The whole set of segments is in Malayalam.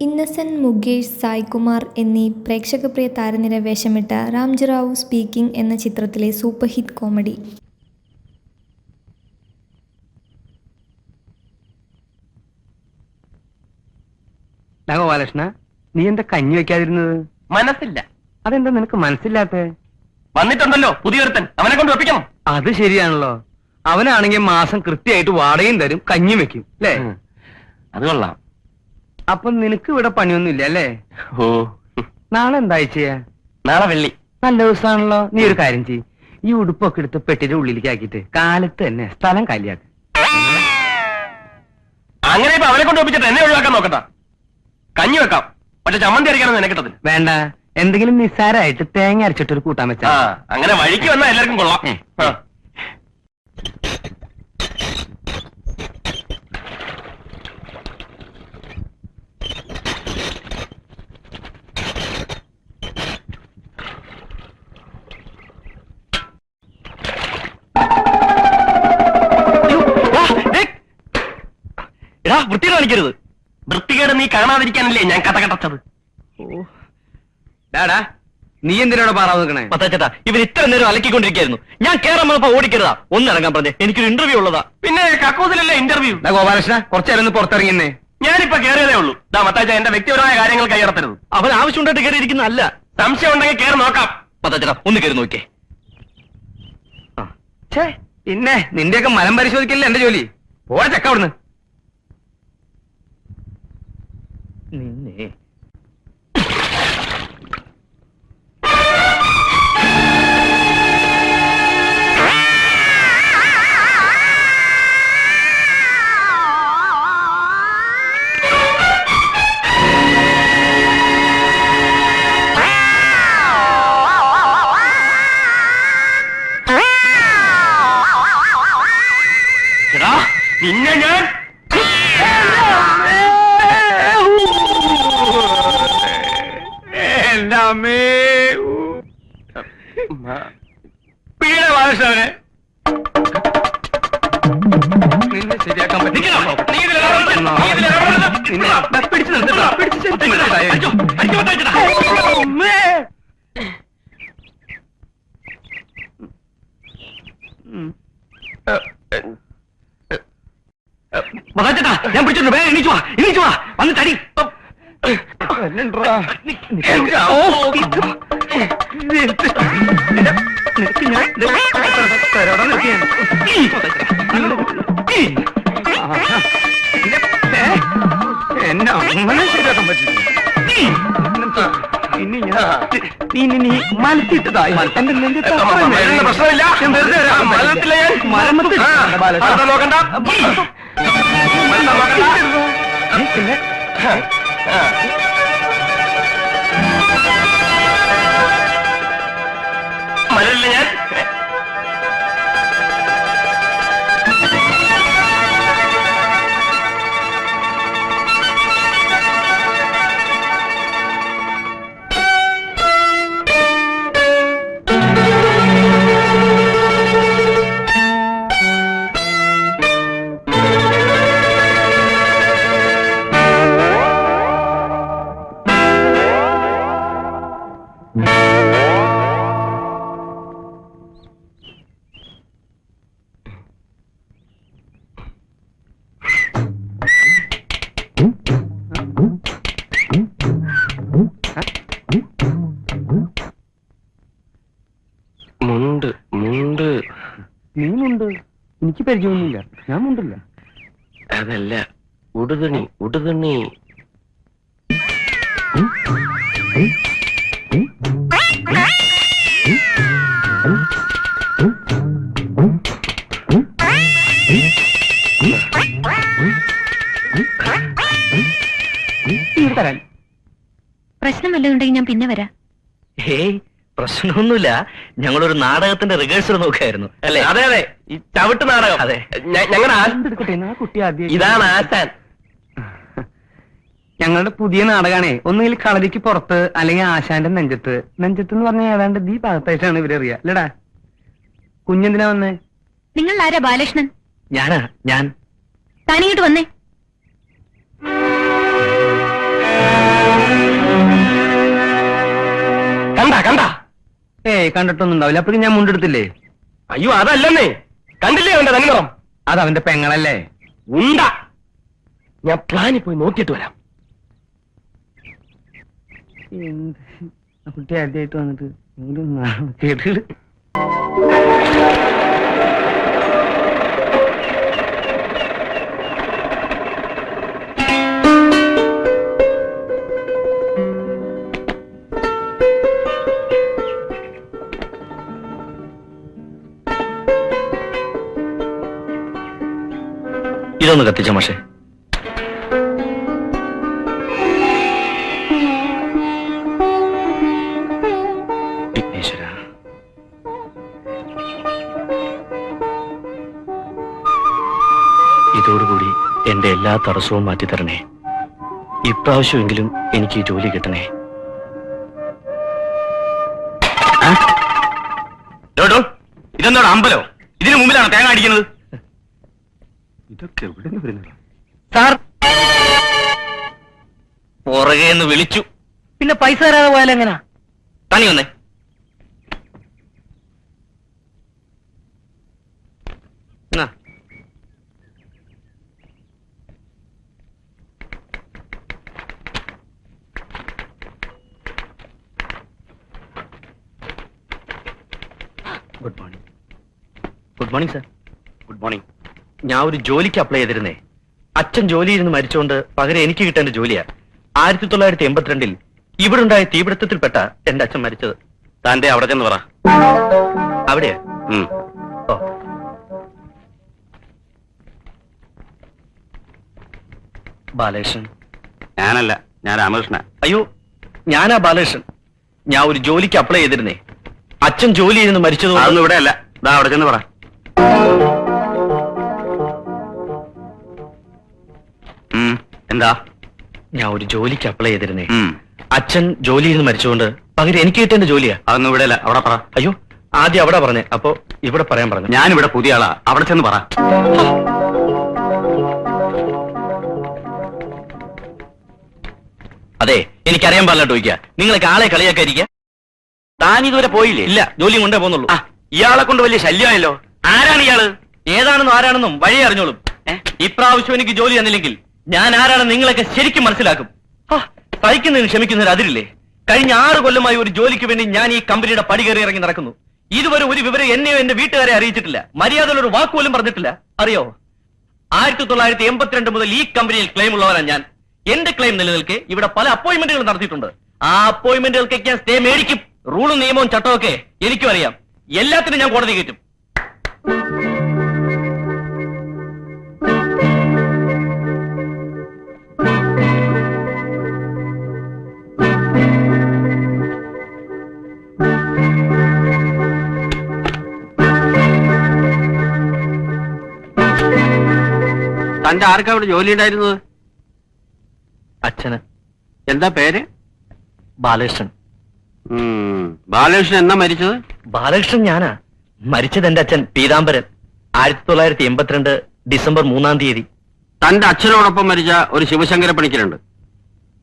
ഇന്നസെന്റ്, മുകേഷ്, സായ്കുമാർ എന്നീ പ്രേക്ഷകപ്രിയ താരനിര വേഷമിട്ട രാംജിറാവു സ്പീക്കിംഗ് എന്ന ചിത്രത്തിലെ സൂപ്പർ ഹിറ്റ് കോമഡി. ഗോപാലകൃഷ്ണ, നീ എന്താ കഞ്ഞി വെക്കാതിരുന്നത്? മനസ്സില്ല. അതെന്താ നിനക്ക് മനസ്സില്ലാത്ത? വന്നിട്ടുണ്ടല്ലോ പുതിയൊരുത്തൻ, അവനെ കൊണ്ട് വെപ്പിക്കണം. അത് ശരിയാണല്ലോ. അവനാണെങ്കിൽ മാസം കൃത്യമായിട്ട് വാടകയും തരും, കഞ്ഞിയും വെക്കും അല്ലേ? അത് കൊള്ളാം. അപ്പൊ നിനക്ക് ഇവിടെ പണിയൊന്നും ഇല്ല അല്ലേ? ഓ, നാളെ എന്താ ചെയ്യാ? നാളെ വെള്ളി. നല്ല ദിവസമാണല്ലോ. നീ ഒരു കാര്യം ചെയ്യ്, ഈ ഉടുപ്പൊക്കെ എടുത്ത് പെട്ടിയുടെ ഉള്ളിലേക്ക് ആക്കിയിട്ട് കാലത്ത് തന്നെ സ്ഥലം കാലിയാക്ക. അങ്ങനെ ഇപ്പൊ അവനെ കൊണ്ട് വെപ്പിച്ചിട്ട് എന്നെ ഒഴിവാക്കാൻ നോക്കണ്ട. കഞ്ഞി വെക്കാം, പക്ഷെ ചമ്മന്തി അരയ്ക്കാനൊന്നും എന്നെ കിട്ടത്തില്ല. വേണ്ട, എന്തെങ്കിലും നിസ്സാരമായിട്ട് തേങ്ങ അരച്ചിട്ടൊരു കൂട്ടാൻ വെച്ചാ. അങ്ങനെ വഴിക്ക് വന്നാൽ എല്ലാവർക്കും കൊള്ളാം. വൃത്തി കാണിക്കരുത്. വൃത്തികേട് നീ കാണാതിരിക്കാനല്ലേ ഞാൻ കഥ കടച്ചത്. ഡാടാ, നീ എന്തിനാണ് പാറാവ് നിൽക്കണേ? പത്താച്ചേട്ടാ, ഇവർ ഇത്ര നേരം അലക്കിക്കൊണ്ടിരിക്കായിരുന്നു. ഞാൻ കേറാൻ വന്നപ്പോ ഓടിക്കരുതാ, ഒന്നിറങ്ങാൻ പറഞ്ഞേ. എനിക്കൊരു ഇന്റർവ്യൂ ഉള്ളതാ. പിന്നെ കക്കൂസിലല്ലേ ഇന്റർവ്യൂ. ഗോപാലകൃഷ്ണ, കുറച്ചേരം ഒന്ന് പുറത്തിറങ്ങിന്നേ. ഞാനിപ്പോ കയറിയതേ ഉള്ളൂ. മത്താച്ച, എന്റെ വ്യക്തിപരമായ കാര്യങ്ങൾ കൈയടത്തരുത്. അവൻ ആവശ്യമുണ്ടായിട്ട് കയറിയിരിക്കുന്നതല്ല. സംശയം ഉണ്ടെങ്കിൽ കയറി നോക്കാം. പത്താച്ചേട്ടാ, ഒന്ന് കയറി നോക്കിയേ. പിന്നെ നിന്റെയൊക്കെ മലം പരിശോധിക്കല്ലേ എന്റെ ജോലി. ഓടെ ചക്ക അവിടുന്ന്. നിന്നെ നിന്നെ ഞാൻ ബാലകൃഷ്ണനെ നിന്നെ ശരിയാക്കാൻ പറ്റില്ല. ഞാൻ പിടിച്ചിട്ടുണ്ട്. വേഗം എണീച്ചു വാ, എണീച്ചു വാ, വന്ന് തടി. എന്നെ അങ്ങനെ ശരിയാക്കാൻ പറ്റില്ല. ഇനി നീ മലത്തിട്ടതായി എന്റെ പ്രശ്നമില്ല. നോക്കണ്ട. പിന്നെ മലയില്ല ഞാൻ. മുണ്ട് മുണ്ട്. നീ മുണ്ട്? എനിക്ക് പരിചയമൊന്നുമില്ല, ഞാൻ മുണ്ടില്ല. അതല്ല, ഉടുതുണി ഉടുതുണി. പ്രശ്നം വല്ലതുണ്ടെങ്കിൽ ഞാൻ പിന്നെ വരാം. ഹേയ്, പ്രശ്നമൊന്നുമില്ല. ഞങ്ങളൊരു നാടകത്തിന്റെ റിഹേഴ്സൽ നോക്കായിരുന്നു അല്ലേ? അതെ അതെ, ഈ ചവിട്ട് നാടകം. അതെ, ഞങ്ങളുടെ ഇതാണ് ആശാൻ. ഞങ്ങളുടെ പുതിയ നാടകമാണേ. ഒന്നുകിൽ കളരിക്ക് പുറത്ത്, അല്ലെങ്കിൽ ആശാന്റെ നെഞ്ചത്ത്. നെഞ്ചത്ത് എന്ന് പറഞ്ഞാൽ ഏതാണ്ട് ഈ ഭാഗത്തായിട്ടാണ് ഇവരറിയാ അല്ലടാ. കുഞ്ഞെന്തിനാ വന്നേ? നിങ്ങൾ ആരാ ബാലകൃഷ്ണൻ? ഞാൻ താനിങ്ങോട്ട് വന്നേ. കണ്ടിട്ടൊന്നും ഉണ്ടാവില്ല. അപ്പോഴും ഞാൻ മുണ്ടെടുത്തില്ലേ? അയ്യോ അതല്ലെന്നേ, കണ്ടില്ലേ അവന്റെ തനിനിറം? അത് അവന്റെ പെങ്ങളല്ലേ? ഉണ്ട. ഞാൻ പ്ലാനിൽ പോയി നോക്കിയിട്ട് വരാം. കുട്ടി ആദ്യമായിട്ട് വന്നിട്ട് കേട്ടിട്ട് ഇതൊന്ന് കത്തിച്ച മാഷേ. വിഘ്നേശ്വര, ഇതോടുകൂടി എന്റെ എല്ലാ തടസ്സവും മാറ്റിത്തരണേ. ഇപ്രാവശ്യമെങ്കിലും എനിക്ക് ഈ ജോലി കിട്ടണേ. ഇതെന്താണ് അമ്പലോ? ഇതിനു മുമ്പിലാണ് തേങ്ങ അടിക്കുന്നത്. ഇതൊക്കെ എവിടെ നിന്ന് വരുന്നത്? സാർ പുറകേന്ന് വിളിച്ചു. പിന്നെ പൈസ തരാതെ പോയാലെങ്ങനാ? തനി വന്നേ. Good morning. Good morning sir. Good morning. ഞാൻ ഒരു ജോലിക്ക് അപ്ലൈ ചെയ്തിരുന്നേ. അച്ഛൻ ജോലിയിൽ നിന്ന് മരിച്ചുകൊണ്ട് പകരം എനിക്ക് കിട്ടേണ്ട ജോലിയാ. 1982 ഇവിടെ ഉണ്ടായ തീപിടുത്തത്തിൽപ്പെട്ട എന്റെ അച്ഛൻ മരിച്ചത്. താന്റെ അവിടെ ചെന്ന് പറ. അവിടെയാ? ഓ. ബാലകൃഷ്ണൻ? ഞാനല്ല, ഞാൻ രാമകൃഷ്ണ. അയ്യോ, ഞാനാ ബാലകൃഷ്ണൻ. ഞാൻ ഒരു ജോലിക്ക് അപ്ലൈ ചെയ്തിരുന്നേ. അച്ഛൻ ജോലിയിൽ നിന്ന് മരിച്ചത്. അതൊന്നും ഇവിടെ അല്ല, ദാ അവിടെ ചെന്ന് പറ. എന്താ? ഞാൻ ഒരു ജോലിക്ക് അപ്ലൈ ചെയ്തിരുന്നേ. അച്ഛൻ ജോലിയിൽ നിന്ന് മരിച്ചുകൊണ്ട് പകരം എനിക്ക് കിട്ടേണ്ട ജോലിയാ. അതൊന്നും ഇവിടെ അല്ല, അവിടെ പറ. അയ്യോ, ആദ്യം അവിടെ പറഞ്ഞേ, അപ്പൊ ഇവിടെ പറയാൻ പറഞ്ഞു. ഞാനിവിടെ പുതിയ ആളാ, അവിടെ ചെന്ന് പറ. അതെ, എനിക്കറിയാൻ പാടില്ല ചോദിക്കുക. നിങ്ങളൊക്കെ ആളെ കളിയാക്കാതിരിക്കുക. താൻ ഇതുവരെ പോയില്ലേ? ഇല്ല, ജോലിയും കൊണ്ടേ പോകുന്നുള്ളൂ. ഇയാളെ കൊണ്ട് വലിയ ശല്യമായല്ലോ. ആരാണ് ഇയാള്? ഏതാണെന്നും ആരാണെന്നും വഴി അറിഞ്ഞോളും. ഇപ്രാവശ്യം എനിക്ക് ജോലി തന്നില്ലെങ്കിൽ ഞാൻ ആരാണെന്ന് നിങ്ങളൊക്കെ ശരിക്കും മനസ്സിലാക്കും. സഹിക്കുന്നതിന് ക്ഷമിക്കുന്നതിന് അതിരില്ലേ? കഴിഞ്ഞ 6 കൊല്ലമായി ഒരു ജോലിക്ക് വേണ്ടി ഞാൻ ഈ കമ്പനിയുടെ പടി കയറി ഇറങ്ങി നടക്കുന്നു. ഇതുവരെ ഒരു വിവരം എന്നെയോ എന്റെ വീട്ടുകാരെ അറിയിച്ചിട്ടില്ല. മര്യാദയിലൊരു വാക്കുപോലും പറഞ്ഞിട്ടില്ല. അറിയോ, 1982 മുതൽ ഈ കമ്പനിയിൽ ക്ലെയിം ഉള്ളവരാണ് ഞാൻ. എന്റെ ക്ലെയിം നിലനിൽക്കെ ഇവിടെ പല അപ്പോയിന്റ്മെന്റുകൾ നടത്തിയിട്ടുണ്ട്. ആ അപ്പോയിന്റ്മെന്റുകൾക്കൊക്കെ ഞാൻ സ്റ്റേ മേടിക്കും. റൂളും നിയമവും ചട്ടമൊക്കെ എനിക്കും അറിയാം. എല്ലാത്തിനും ഞാൻ കോടതി കയറ്റും. തന്റെ ആർക്കാ അവിടെ ജോലി ഉണ്ടായിരുന്നത്? അച്ഛന്. എന്താ പേര്? ബാലകൃഷ്ണൻ. ബാലകൃഷ്ണൻ എന്നാ മരിച്ചത്? ബാലകൃഷ്ണൻ ഞാനാ. മരിച്ചത് എന്റെ അച്ഛൻ പീതാംബരൻ. 1982 ഡിസംബർ 3-ാം തീയതി. തന്റെ അച്ഛനോടൊപ്പം മരിച്ച ഒരു ശിവശങ്കര പണിക്കരുണ്ട്.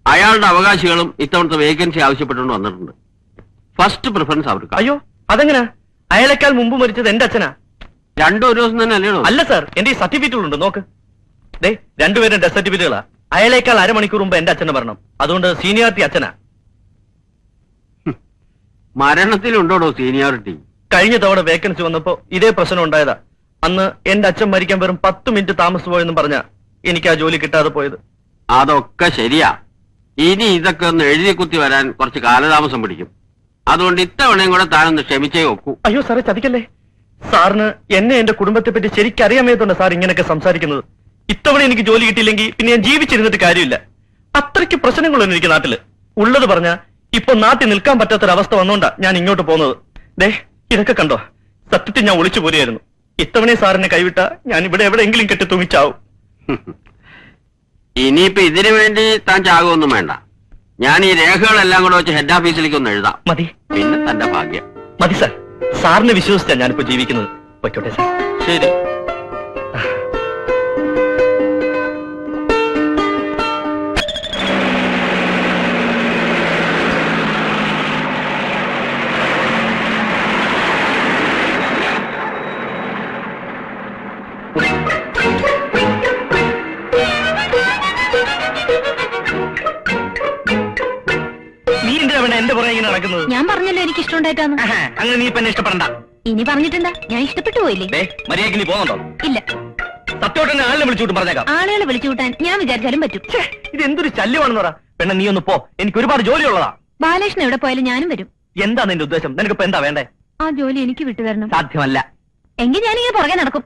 അയാളുടെ അവകാശികളും ഇത്തവണത്തെ വേക്കൻസി ആവശ്യപ്പെട്ടുകൊണ്ട് വന്നിട്ടുണ്ട്. ഫസ്റ്റ് പ്രിഫറൻസ് അവർക്ക്. അയ്യോ, അതെങ്ങനാ? അയാളെക്കാൾ മുമ്പ് മരിച്ചത് എന്റെ അച്ഛനാ. രണ്ടും ഒരു ദിവസം തന്നെ അല്ലയോ? അല്ല സാർ, എന്റെ ഈ സർട്ടിഫിക്കറ്റുകളുണ്ട്, നോക്ക്. ദേ, രണ്ടുപേരും ഡെത്ത് സർട്ടിഫിക്കറ്റുകളാ. അയാളേക്കാൾ അരമണിക്കൂർ മുമ്പ് എന്റെ അച്ഛനെ മരണം. അതുകൊണ്ട് സീനിയോറിറ്റി അച്ഛനാ. മരണത്തിലുണ്ടോടോ സീനിയോറിറ്റി? കഴിഞ്ഞ തവണ വേക്കൻസി വന്നപ്പോ ഇതേ പ്രശ്നം ഉണ്ടായതാ. അന്ന് എന്റെ അച്ഛൻ മരിക്കാൻ വെറും 10 മിനിറ്റ് താമസിച്ചു പോയെന്നും പറഞ്ഞ എനിക്ക് ആ ജോലി കിട്ടാതെ പോയത്. അതൊക്കെ ശരിയാ. ഇനി ഇതൊക്കെ ഒന്ന് എഴുതി കുത്തി വരാൻ കുറച്ച് കാലതാമസം പിടിക്കും. അതുകൊണ്ട് ഇത്തവണയും കൂടെ താനൊന്ന് ക്ഷമിച്ചേ ഒക്കൂ. അയ്യോ സാറേ, ചതിക്കല്ലേ. സാറിന് എന്നെ എന്റെ കുടുംബത്തെ പറ്റി ശരിക്കറിയാമേതുകൊണ്ട് സാർ ഇങ്ങനെയൊക്കെ സംസാരിക്കുന്നത്. ഇത്തവണ എനിക്ക് ജോലി കിട്ടിയില്ലെങ്കിൽ പിന്നെ ഞാൻ ജീവിച്ചിരുന്നിട്ട് കാര്യമില്ല. അത്രയ്ക്ക് പ്രശ്നങ്ങളൊന്നും എനിക്ക് നാട്ടില്. ഉള്ളത് പറഞ്ഞ ഇപ്പൊ നാട്ടിൽ നിൽക്കാൻ പറ്റാത്തൊരവസ്ഥ വന്നോണ്ടാ ഞാൻ ഇങ്ങോട്ട് പോകുന്നത്. ദേ, ഇതൊക്കെ കണ്ടോ? സത്യത്തിൽ ഞാൻ ഒളിച്ചു പോരുകയായിരുന്നു. ഇത്തവണ സാറിനെ കൈവിട്ട ഞാൻ ഇവിടെ എവിടെയെങ്കിലും കെട്ടി തൂങ്ങിച്ചാവും. ഇനിയിപ്പോ ഇതിനു വേണ്ടി താൻ ചാകുമൊന്നും വേണ്ട. ഞാൻ ഈ രേഖകളെല്ലാം കൂടെ വെച്ച് ഹെഡ് ഓഫീസിലേക്ക് ഒന്ന് എഴുതാം. മതി. പിന്നെ തന്റെ ഭാഗ്യം. മതി സാർ. സാറിനെ വിശ്വസിച്ചാ ഞാനിപ്പോ ജീവിക്കുന്നത്. പൊയ്ക്കോട്ടെ സാർ. ശരി. എന്റെ പുറകെ ഇങ്ങനെ നടക്കുന്നത്? ഞാൻ പറഞ്ഞല്ലോ എനിക്ക് ഇഷ്ടമുണ്ടായിട്ടാന്ന്. അങ്ങനെ നീ ഇപ്പൊ എന്നെ ഇഷ്ടപ്പെടണ്ട. ഇനി പറഞ്ഞിട്ടെന്താ, ഞാൻ ഇഷ്ടപ്പെട്ടു പോയില്ലേ? മര്യാദക്ക് നീ പോകുന്നുണ്ടോ? ഇല്ല. സത്യമായിട്ട് ആളിനെ വിളിച്ചുകൂട്ടും പറഞ്ഞേക്കാം. ആളുകളെ വിളിച്ചു കൂട്ടാൻ ഞാൻ വിചാരിച്ചാലും പറ്റും. ഇത് എന്തൊരു ശല്യമാണെന്ന് പറ. പെണ്ണ നീ ഒന്ന് പോ, എനിക്ക് ഒരുപാട് ജോലിയുള്ളതാ. ബാലകൃഷ്ണൻ എവിടെ പോയാലും ഞാനും വരും. എന്താ നിന്റെ ഉദ്ദേശം? നിനക്കിപ്പോ എന്താ വേണ്ടേ? ആ ജോലി എനിക്ക് വിട്ടുതരണം. സാധ്യമല്ല. എങ്കിൽ ഞാനിങ്ങനെ പുറകെ നടക്കും.